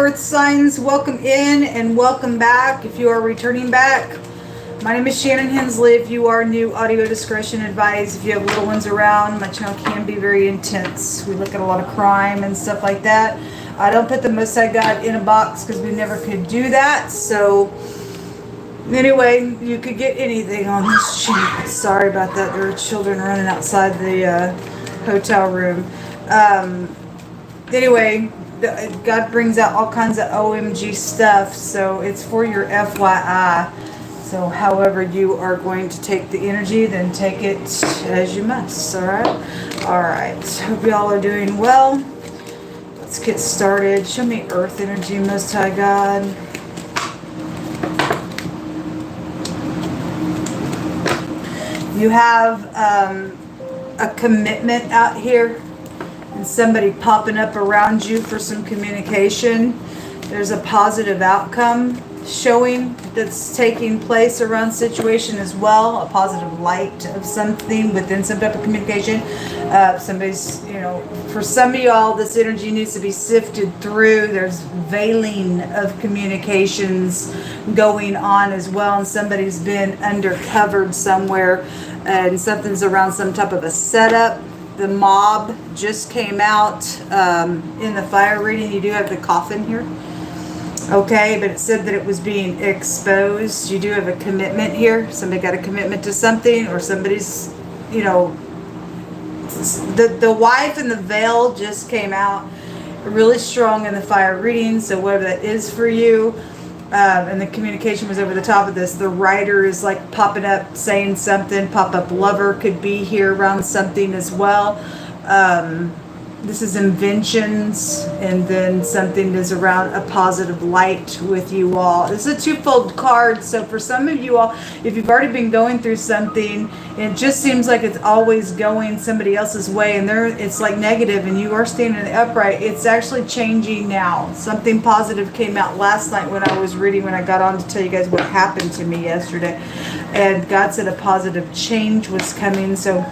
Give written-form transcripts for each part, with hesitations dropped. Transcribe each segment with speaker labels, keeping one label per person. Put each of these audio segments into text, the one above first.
Speaker 1: earth signs, welcome in and welcome back if you are returning back. My name is Shannon Hensley. If you are new, audio discretion advised. If you have little ones around, my channel can be very intense. We look at a lot of crime and stuff like that. I don't put the Most High God in a box because we never could do that. So anyway, you could get anything on this channel. Sorry about that. There are children running outside the hotel room. Anyway, God brings out all kinds of OMG stuff, so it's for your FYI. So however you are going to take the energy, then take it as you must, all right? All right, hope y'all are doing well. Let's get started. Show me earth energy, Most High God. You have a commitment out here and somebody popping up around you for some communication. There's a positive outcome showing that's taking place around situation as well, a positive light of something within some type of communication. Somebody's, you know, for some of y'all, this energy needs to be sifted through. There's veiling of communications going on as well, and somebody's been undercovered somewhere, and something's around some type of a setup. The mob just came out in the fire reading. You do have the coffin here. Okay, but it said that it was being exposed. You do have a commitment here. Somebody got a commitment to something, or somebody's, you know, the wife in the veil just came out really strong in the fire reading. So whatever that is for you, and the communication was over the top of this. The writer is like popping up saying something. Pop-up lover could be here around something as well. This is inventions, and then something is around a positive light with you all. This is a twofold card. So for some of you all, if you've already been going through something, it just seems like it's always going somebody else's way, and it's like negative, and you are standing upright. It's actually changing now. Something positive came out last night when I was reading, when I got on to tell you guys what happened to me yesterday. And God said a positive change was coming. So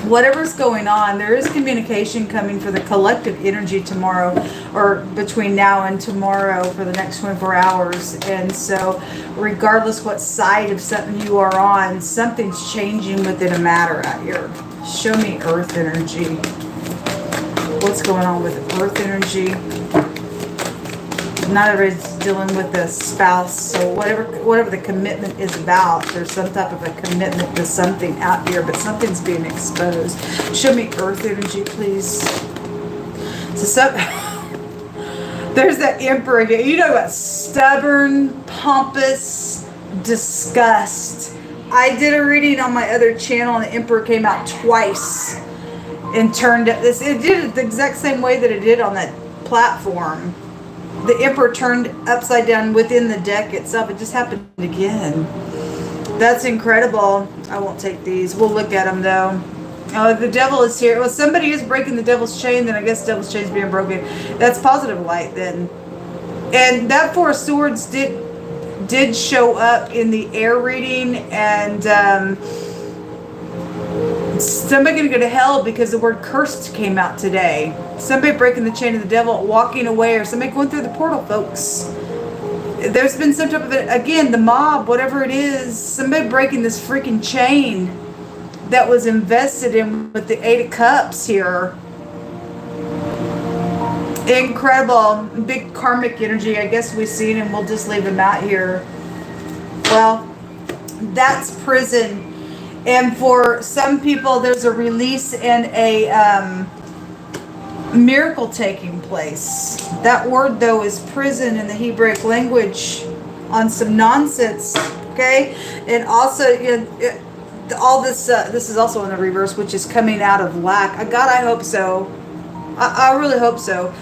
Speaker 1: whatever's going on, there is communication coming for the collective energy tomorrow, or between now and tomorrow, for the next 24 hours. And so regardless what side of something you are on, something's changing within a matter out here. Show me earth energy. What's going on with earth energy? Not everybody's dealing with a spouse, so whatever the commitment is about, there's some type of a commitment to something out here, but something's being exposed. Show me earth energy, please. So there's that emperor again. You know about stubborn, pompous disgust. I did a reading on my other channel, and the emperor came out twice and turned up this. It did it the exact same way that it did on that platform. The emperor turned upside down within the deck itself. It just happened again. That's incredible. I won't take these. We'll look at them though. Oh, the devil is here. Well, somebody is breaking the devil's chain, then I guess the devil's chain is being broken. That's positive light then. And that Four of Swords did show up in the air reading, and somebody gonna go to hell because the word cursed came out today. Somebody breaking the chain of the devil, walking away, or somebody going through the portal, folks. There's been some type of, again, the mob, whatever it is, somebody breaking this freaking chain that was invested in with the Eight of Cups here. Incredible. Big karmic energy. I guess we've seen, and we'll just leave them out here. Well, that's prison. And for some people, there's a release and a miracle taking place. That word, though, is prison in the Hebraic language on some nonsense, okay? And also, you know, all this, this is also in the reverse, which is coming out of lack. God, I hope so. I really hope so.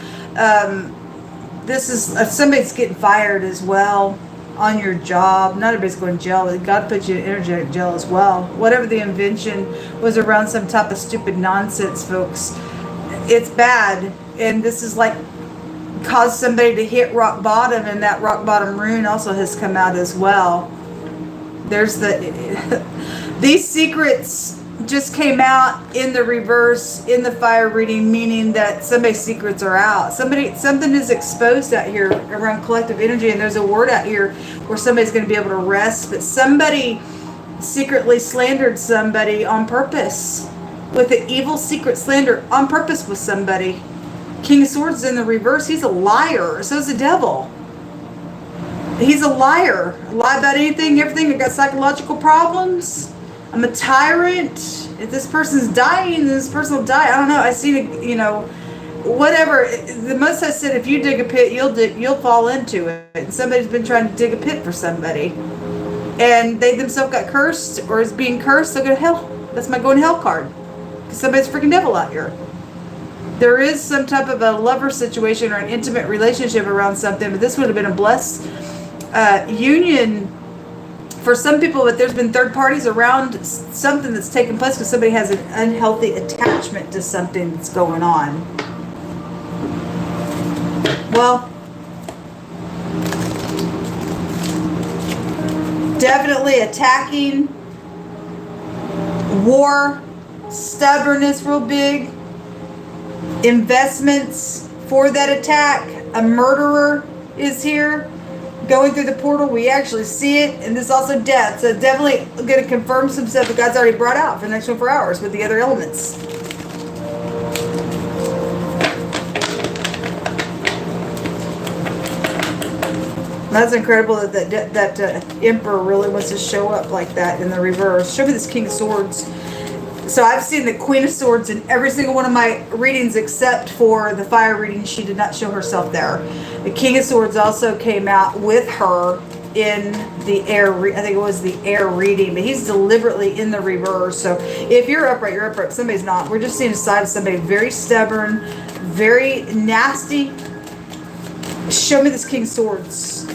Speaker 1: This is, somebody's getting fired as well on your job. Not everybody's going to jail. God put you in energetic jail as well. Whatever the invention was around some type of stupid nonsense, folks. It's bad. And this is like caused somebody to hit rock bottom, and that rock bottom rune also has come out as well. There's the these secrets just came out in the reverse in the fire reading, meaning that somebody's secrets are out. Something is exposed out here around collective energy, and there's a word out here where somebody's going to be able to rest, but somebody secretly slandered somebody on purpose with an evil secret slander on purpose with somebody. King of Swords in the reverse. He's a liar. So is the devil. He's a liar. Lie about anything, everything. I got psychological problems. I'm a tyrant. If this person's dying, this person will die. I don't know. I seen it, you know, whatever. The most I said, if you dig a pit, you'll fall into it. And somebody's been trying to dig a pit for somebody, and they themselves got cursed or is being cursed. They'll go to hell. That's my going to hell card. Because somebody's freaking devil out here. There is some type of a lover situation or an intimate relationship around something, but this would have been a blessed union for some people, but there's been third parties around something that's taken place because somebody has an unhealthy attachment to something that's going on. Well, definitely attacking, war, stubbornness real big, investments for that attack. A murderer is here going through the portal. We actually see it, and this is also death. So definitely going to confirm some stuff that God's already brought out for the next 24 hours with the other elements. That's incredible that Emperor really wants to show up like that in the reverse. Show me this King of Swords. So I've seen the Queen of Swords in every single one of my readings except for the fire reading. She did not show herself there. The King of Swords also came out with her in the air. I think it was the air reading, but he's deliberately in the reverse. So if you're upright, you're upright. If somebody's not. We're just seeing a side of somebody very stubborn, very nasty. Show me this King of Swords.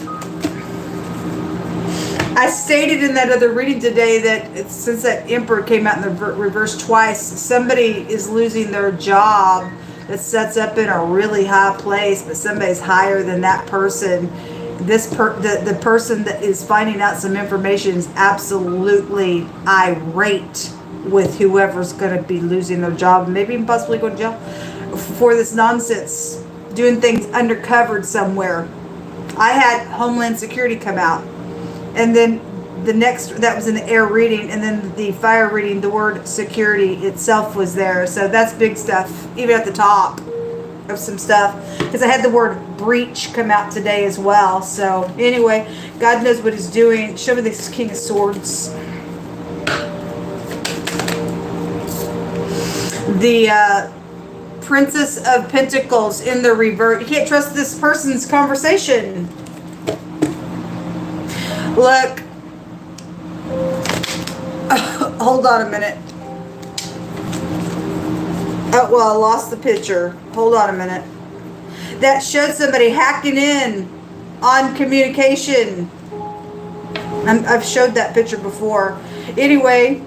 Speaker 1: I stated in that other reading today that since that Emperor came out in the reverse twice, somebody is losing their job that sets up in a really high place, but somebody's higher than that person. The person that is finding out some information is absolutely irate with whoever's going to be losing their job, maybe even possibly going to jail for this nonsense, doing things undercovered somewhere. I had Homeland Security come out. And then the next, that was in the air reading, and then the fire reading, the word security itself was there. So that's big stuff, even at the top of some stuff. Because I had the word breach come out today as well. So anyway, God knows what he's doing. Show me this King of Swords. The Princess of Pentacles in the reverse. You can't trust this person's conversation. Look, hold on a minute. Oh, well, I lost the picture. Hold on a minute. That showed somebody hacking in on communication. I've showed that picture before. Anyway,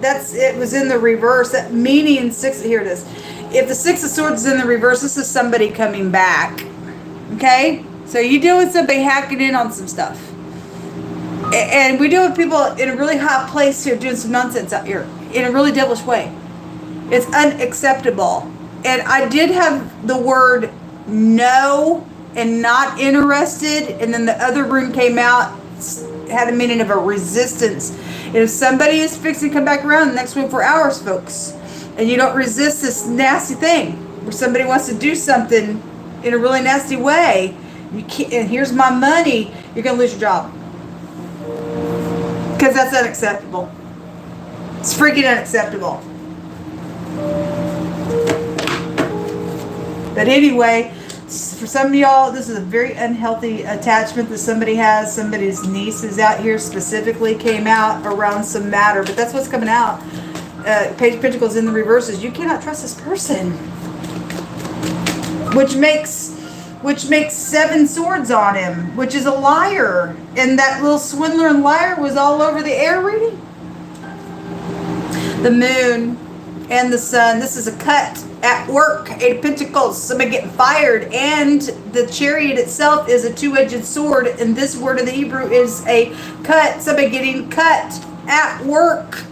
Speaker 1: it was in the reverse. That meaning here it is. If the Six of Swords is in the reverse, this is somebody coming back. Okay? So you deal with somebody hacking in on some stuff. And we deal with people in a really hot place here doing some nonsense out here in a really devilish way. It's unacceptable. And I did have the word no and not interested, and then the other room came out, had a meaning of a resistance. And if somebody is fixing to come back around the next 24 hours, folks, and you don't resist this nasty thing where somebody wants to do something in a really nasty way, you can't, and here's my money, you're going to lose your job. Because that's unacceptable. It's freaking unacceptable. But anyway, for some of y'all, this is a very unhealthy attachment that somebody has. Somebody's niece is out here specifically came out around some matter. But that's what's coming out. Page of Pentacles in the reverses. You cannot trust this person. Which makes 7 swords on him, which is a liar. And that little swindler and liar was all over the air reading. The moon and the sun. This is a cut at work. 8 of Pentacles. Somebody getting fired. And the chariot itself is a 2-edged sword. And this word in the Hebrew is a cut. Somebody getting cut at work.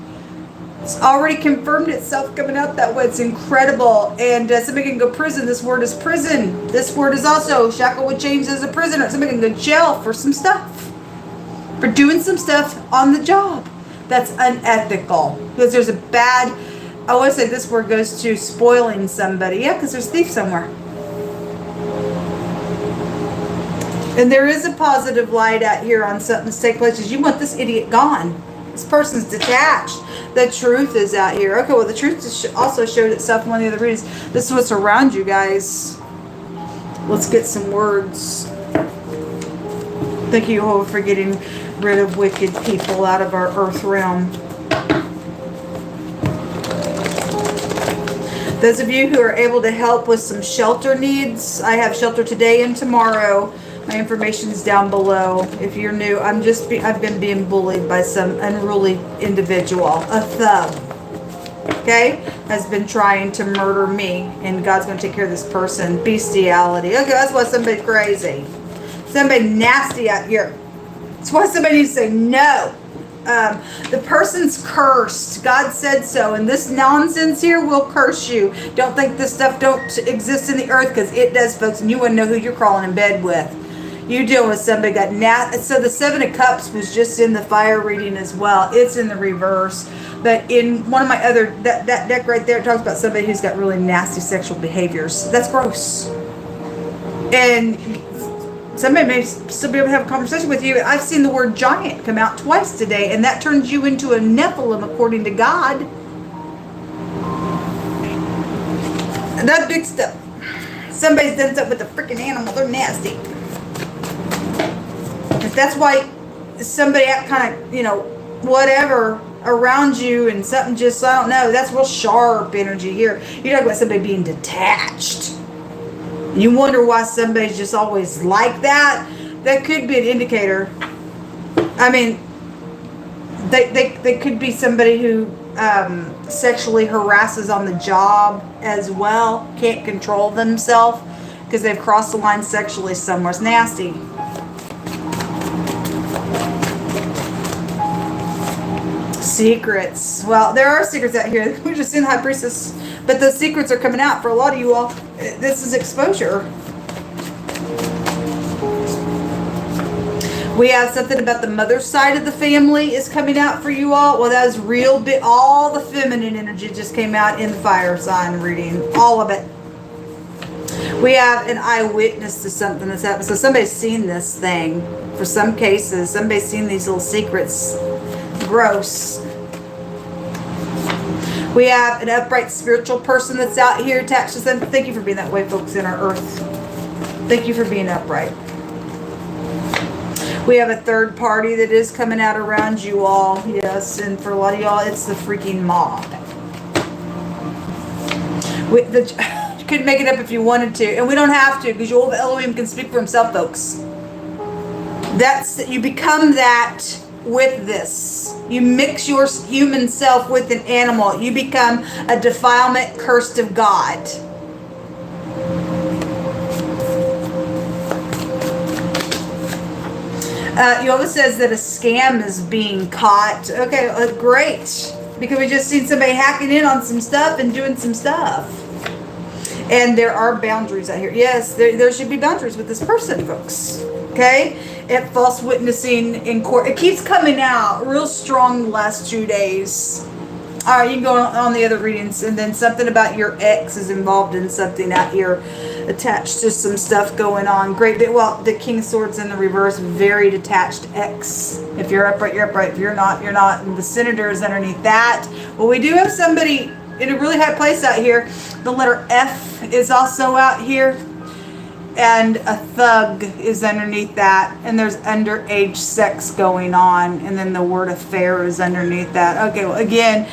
Speaker 1: It's already confirmed itself coming out that way. It's incredible. And somebody can go prison. This word is prison. This word is also shackled with chains as a prisoner. Somebody can go to jail for some stuff. For doing some stuff on the job. That's unethical. Because there's a bad, I want to say this word goes to spoiling somebody. Yeah, because there's a thief somewhere. And there is a positive light out here on something that's taking place. You want this idiot gone. This person's detached. The truth is out here. Okay, well, the truth also showed itself in one of the other readings. This is what's around you guys. Let's get some words. Thank you, Jehovah, for getting rid of wicked people out of our earth realm. Those of you who are able to help with some shelter needs, I have shelter today and tomorrow. My information is down below. If you're new, I've been being bullied by some unruly individual, a thug, okay, has been trying to murder me, and God's going to take care of this person. Bestiality. Okay, that's why somebody's crazy. Somebody nasty out here. That's why somebody needs to say no. The person's cursed. God said so, and this nonsense here will curse you. Don't think this stuff don't exist in the earth, because it does, folks, and you wouldn't know who you're crawling in bed with. You deal with somebody got so the Seven of Cups was just in the fire reading as well. It's in the reverse, but in one of my other that deck right there, it talks about somebody who's got really nasty sexual behaviors. That's gross, and somebody may still be able to have a conversation with you. I've seen the word giant come out twice today, and that turns you into a Nephilim according to God. And that big stuff. Somebody's done something with a freaking animal. They're nasty. If that's why somebody kind of, whatever around you and something just, I don't know, that's real sharp energy here. You're talking about somebody being detached. You wonder why somebody's just always like that. That could be an indicator. I mean, they could be somebody who sexually harasses on the job as well. Can't control themselves because they've crossed the line sexually somewhere. It's nasty. Secrets. Well, there are secrets out here. We're just in the High Priestess. But those secrets are coming out for a lot of you all. This is exposure. We have something about the mother side of the family is coming out for you all. Well, that was real big. All the feminine energy just came out in the fire sign reading. All of it. We have an eyewitness to something that's happened. So somebody's seen this thing. For some cases, somebody's seen these little secrets. Gross. We have an upright spiritual person that's out here attached to them. Thank you for being that way, folks, in our earth. Thank you for being upright. We have a third party that is coming out around you all. Yes, and for a lot of y'all, it's the freaking mob. You couldn't make it up if you wanted to. And we don't have to, because Word of Elohim can speak for himself, folks. You become that with this. You mix your human self with an animal. You become a defilement cursed of God. Yoga says that a scam is being caught. Okay, great. Because we just seen somebody hacking in on some stuff and doing some stuff. And there are boundaries out here. Yes, there should be boundaries with this person, folks. Okay? At false witnessing in court. It keeps coming out real strong the last 2 days. All right, you can go on the other readings. And then something about your ex is involved in something out here. Attached to some stuff going on. Great. Well, the King of Swords in the reverse. Very detached ex. If you're upright, you're upright. If you're not, you're not. And the Senator is underneath that. Well, we do have somebody in a really high place out here. The letter F is also out here. And a thug is underneath that. And there's underage sex going on. And then the word affair is underneath that. Okay, well, again,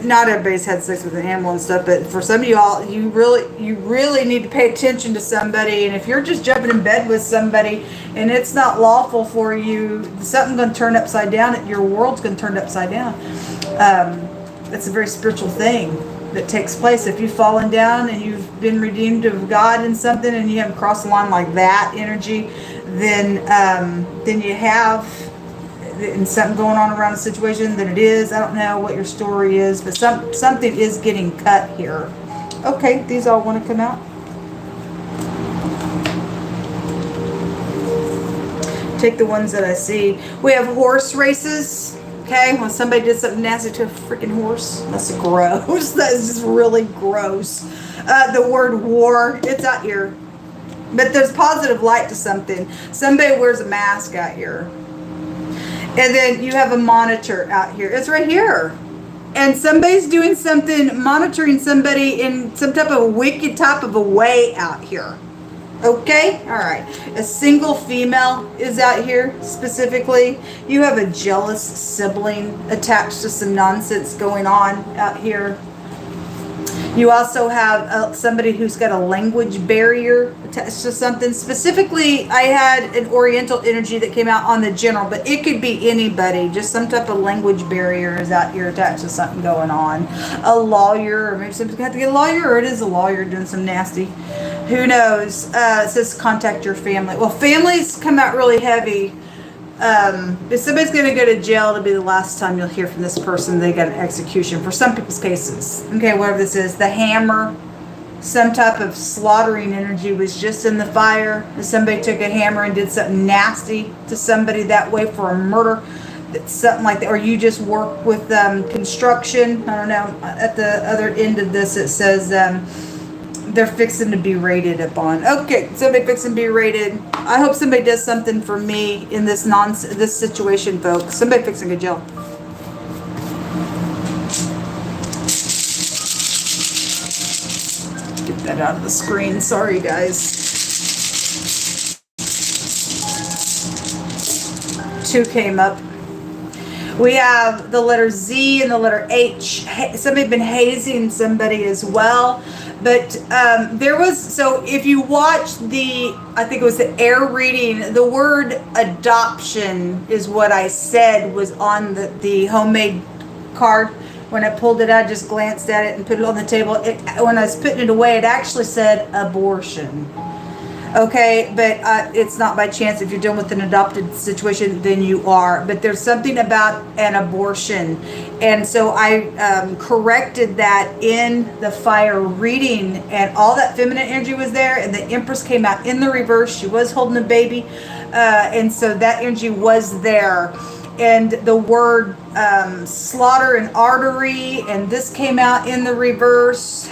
Speaker 1: not everybody's had sex with an animal and stuff, but for some of y'all, you really need to pay attention to somebody. And if you're just jumping in bed with somebody and it's not lawful for you, something's going to turn upside down. Your world's going to turn upside down. It's a very spiritual thing that takes place. If you've fallen down and you've been redeemed of God in something and you haven't crossed the line like that energy, then you have and something going on around the situation than it is. I don't know what your story is, but something is getting cut here. Okay, these all want to come out. Take the ones that I see. We have horse races. Okay, when somebody did something nasty to a freaking horse, that's gross. That is just really gross. The word war, it's out here. But there's positive light to something. Somebody wears a mask out here. And then you have a monitor out here. It's right here. And somebody's doing something, monitoring somebody in some type of wicked type of a way out here. Okay? All right. A single female is out here specifically. You have a jealous sibling attached to some nonsense going on out here. You also have somebody who's got a language barrier attached to something. Specifically, I had an Oriental energy that came out on the general, but it could be anybody. Just some type of language barrier is out here attached to something going on. A lawyer, or maybe somebody's going to have to get a lawyer, or it is a lawyer doing some nasty. Who knows? It says contact your family. Well, families come out really heavy. If somebody's going to go to jail, it'll be the last time you'll hear from this person. They got an execution for some people's cases. Okay, whatever this is. The hammer, some type of slaughtering energy was just in the fire. If somebody took a hammer and did something nasty to somebody that way for a murder, something like that. Or you just work with construction. I don't know. At the other end of this, it says they're fixing to be rated upon. Okay, somebody fixing to be rated. I hope somebody does something for me in this this situation, folks. Somebody fixing to go to jail. Get that out of the screen. Sorry, guys. 2 came up. We have the letter Z and the letter H. Somebody been hazing somebody as well. But there was, so if you watch the, I think it was the air reading, the word adoption is what I said was on the homemade card. When I pulled it out, I just glanced at it and put it on the table. When I was putting it away, it actually said abortion. Okay, but it's not by chance. If you're dealing with an adopted situation, then you are. But there's something about an abortion. And so I corrected that in the fire reading, and all that feminine energy was there, and the Empress came out in the reverse. She was holding a baby. And so that energy was there. And the word slaughter and artery, and this came out in the reverse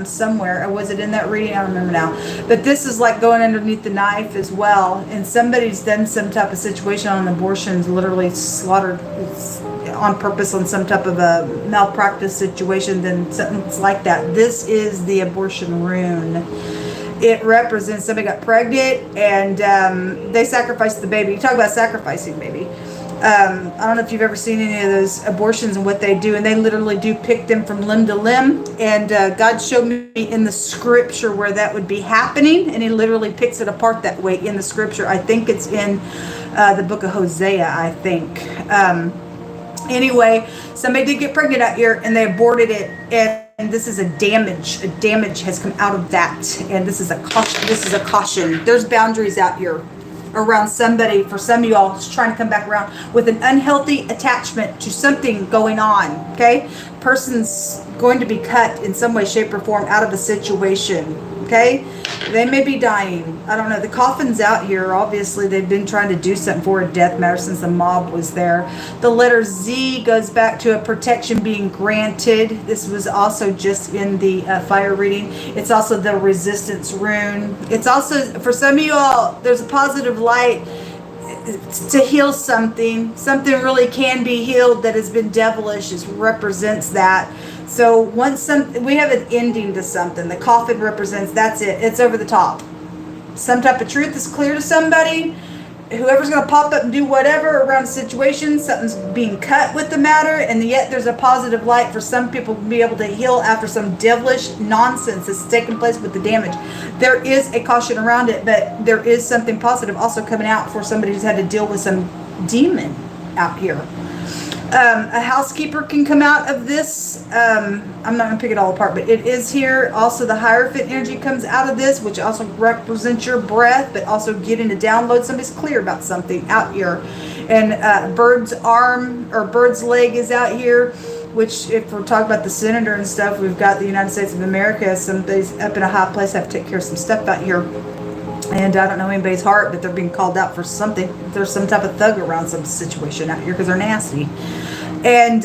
Speaker 1: somewhere. Or was it in that reading? I don't remember now. But this is like going underneath the knife as well. And somebody's done some type of situation on abortions, literally slaughtered on purpose on some type of a malpractice situation, then something like that. This is the abortion rune. It represents somebody got pregnant and they sacrificed the baby. You talk about sacrificing baby. I don't know if you've ever seen any of those abortions and what they do, and they literally do pick them from limb to limb. And God showed me in the scripture where that would be happening, and He literally picks it apart that way in the scripture. I think it's in the book of Hosea, I think. Anyway, somebody did get pregnant out here, and they aborted it, and this is a damage. A damage has come out of that, and this is a caution. This is a caution. There's boundaries out here around somebody, for some of you all, just trying to come back around with an unhealthy attachment to something going on. Okay, person's going to be cut in some way, shape, or form out of a situation. Okay, they may be dying. I don't know. The coffin's out here. Obviously, they've been trying to do something for a death matter since the mob was there. The letter Z goes back to a protection being granted. This was also just in the fire reading. It's also the resistance rune. It's also, for some of you all, there's a positive light to heal something. Something really can be healed that has been devilish. It represents that. So once we have an ending to something, the coffin represents, that's it. It's over the top. Some type of truth is clear to somebody. Whoever's going to pop up and do whatever around a situation, something's being cut with the matter, and yet there's a positive light for some people to be able to heal after some devilish nonsense that's taken place with the damage. There is a caution around it, but there is something positive also coming out for somebody who's had to deal with some demon out here. A housekeeper can come out of this. I'm not going to pick it all apart, but it is here. Also, the Hierophant energy comes out of this, which also represents your breath, but also getting to download. Somebody's clear about something out here. And bird's arm or bird's leg is out here, which if we're talking about the senator and stuff, we've got the United States of America. Somebody's up in a high place, have to take care of some stuff out here. And I don't know anybody's heart, but they're being called out for something. There's some type of thug around some situation out here because they're nasty. And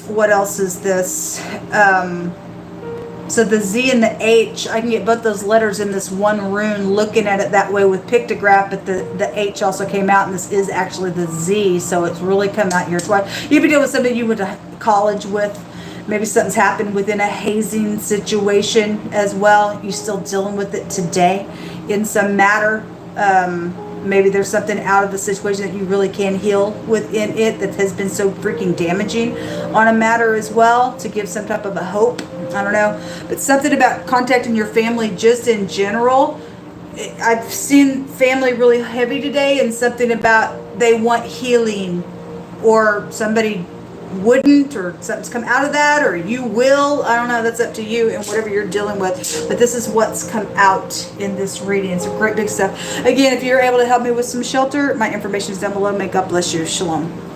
Speaker 1: what else is this? So the Z and the H, I can get both those letters in this one rune, looking at it that way with pictograph, but the H also came out, and this is actually the Z, so it's really come out here twice. You've been dealing with somebody you went to college with. Maybe something's happened within a hazing situation as well. You're still dealing with it today in some matter. Maybe there's something out of the situation that you really can heal within it that has been so freaking damaging on a matter as well, to give some type of a hope. I don't know. But something about contacting your family just in general. I've seen family really heavy today, and something about they want healing, or somebody wouldn't, or something's come out of that, or you will. I don't know. That's up to you and whatever you're dealing with. But this is what's come out in this reading. It's great big stuff. Again, if you're able to help me with some shelter, my information is down below. May God bless you. Shalom.